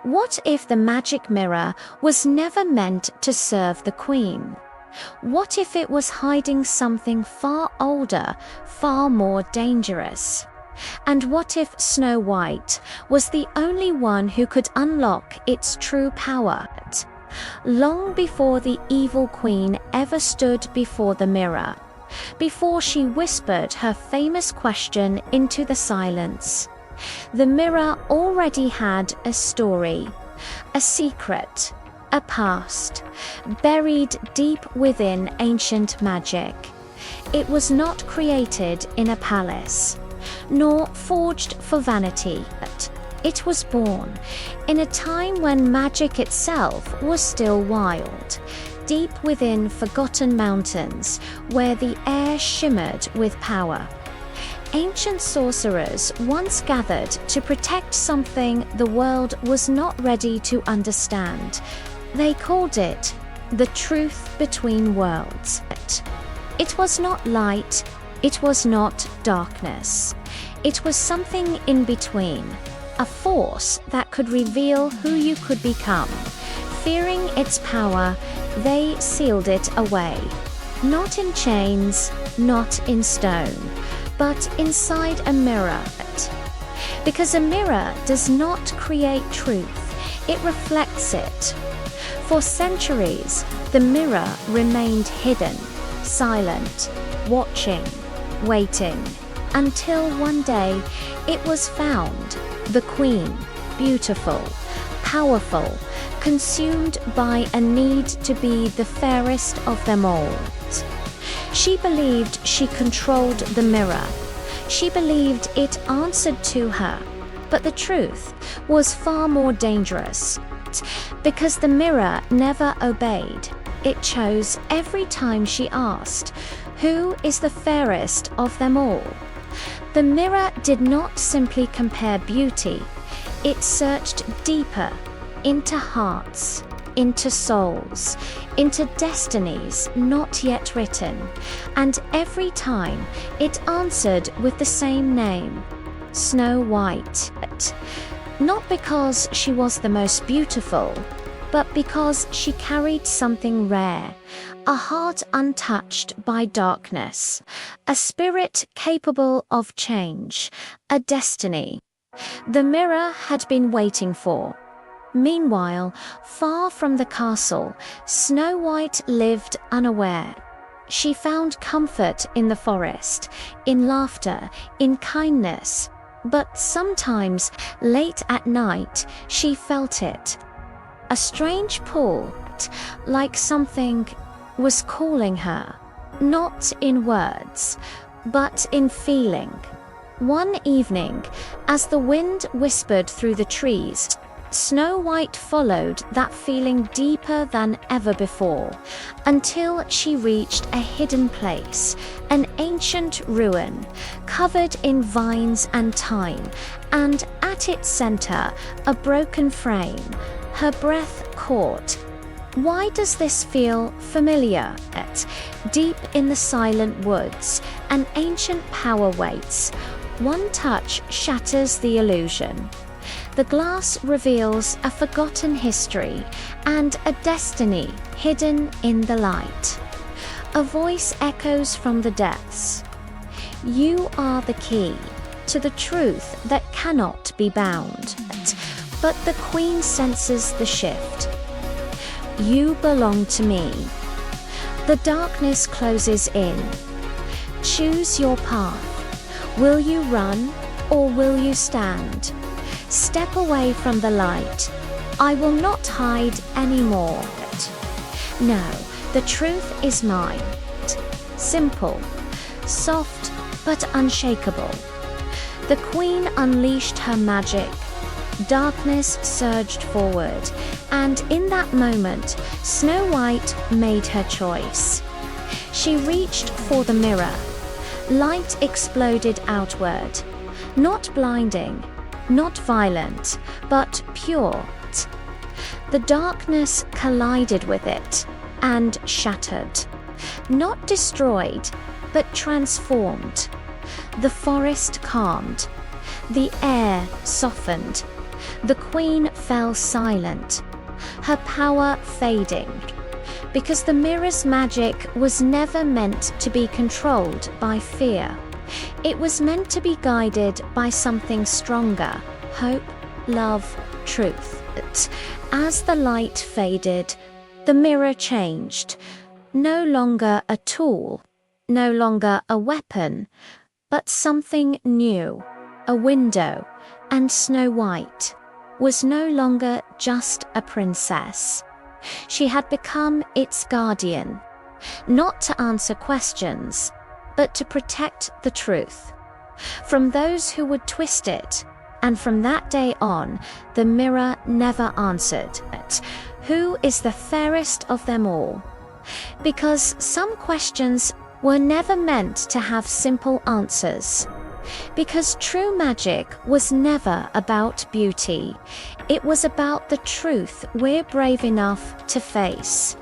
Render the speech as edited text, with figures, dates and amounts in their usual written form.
What if the magic mirror was never meant to serve the queen? What if it was hiding something far older, far more dangerous? And what if Snow White was the only one who could unlock its true power? Long before the evil queen ever stood before the mirror, before she whispered her famous question into the silence, the mirror already had a story, a secret, a past, buried deep within ancient magic. It was not created in a palace, nor forged for vanity. It was born in a time when magic itself was still wild, deep within forgotten mountains where the air shimmered with power. Ancient sorcerers once gathered to protect something the world was not ready to understand. They called it the truth between worlds. It was not light, it was not darkness. It was something in between, a force that could reveal who you could become. Fearing its power, they sealed it away. Not in chains, not in stone, but inside a mirror. Because a mirror does not create truth, it reflects it. For centuries, the mirror remained hidden, silent, watching, waiting, until one day it was found. The queen, beautiful, powerful, consumed by a need to be the fairest of them all. She believed she controlled the mirror. She believed it answered to her. But the truth was far more dangerous. Because the mirror never obeyed. It chose every time she asked, "Who is the fairest of them all?" The mirror did not simply compare beauty. It searched deeper, into hearts, into souls, into destinies not yet written. And every time it answered with the same name, Snow White. Not because she was the most beautiful, but because she carried something rare, a heart untouched by darkness, a spirit capable of change, a destiny the mirror had been waiting for. Meanwhile, far from the castle, Snow White lived unaware. She found comfort in the forest, in laughter, in kindness. But sometimes, late at night, she felt it. A strange pull, like something was calling her, not in words, but in feeling. One evening, as the wind whispered through the trees, Snow White followed that feeling deeper than ever before, until she reached a hidden place, an ancient ruin, covered in vines and thyme, and at its center, a broken frame. Her breath caught. Why does this feel familiar? Deep in the silent woods, an ancient power waits. One touch shatters the illusion. The glass reveals a forgotten history and a destiny hidden in the light. A voice echoes from the depths. You are the key to the truth that cannot be bound. But the queen senses the shift. You belong to me. The darkness closes in. Choose your path. Will you run or will you stand? Step away from the light. I will not hide anymore. No, the truth is mine. Simple, soft, but unshakable. The queen unleashed her magic. Darkness surged forward, and in that moment, Snow White made her choice. She reached for the mirror. Light exploded outward, not blinding, not violent, but pure. The darkness collided with it and shattered, not destroyed, but transformed. The forest calmed, the air softened, The queen fell silent, her power fading, because the mirror's magic was never meant to be controlled by fear. It was meant to be guided by something stronger: hope, love, truth. As the light faded, the mirror changed. No longer a tool, no longer a weapon, but something new. A window, and Snow White was no longer just a princess. She had become its guardian, not to answer questions, but to protect the truth from those who would twist it. And from that day on, the mirror never answered, "Who is the fairest of them all?" Because some questions were never meant to have simple answers. Because true magic was never about beauty. It was about the truth we're brave enough to face.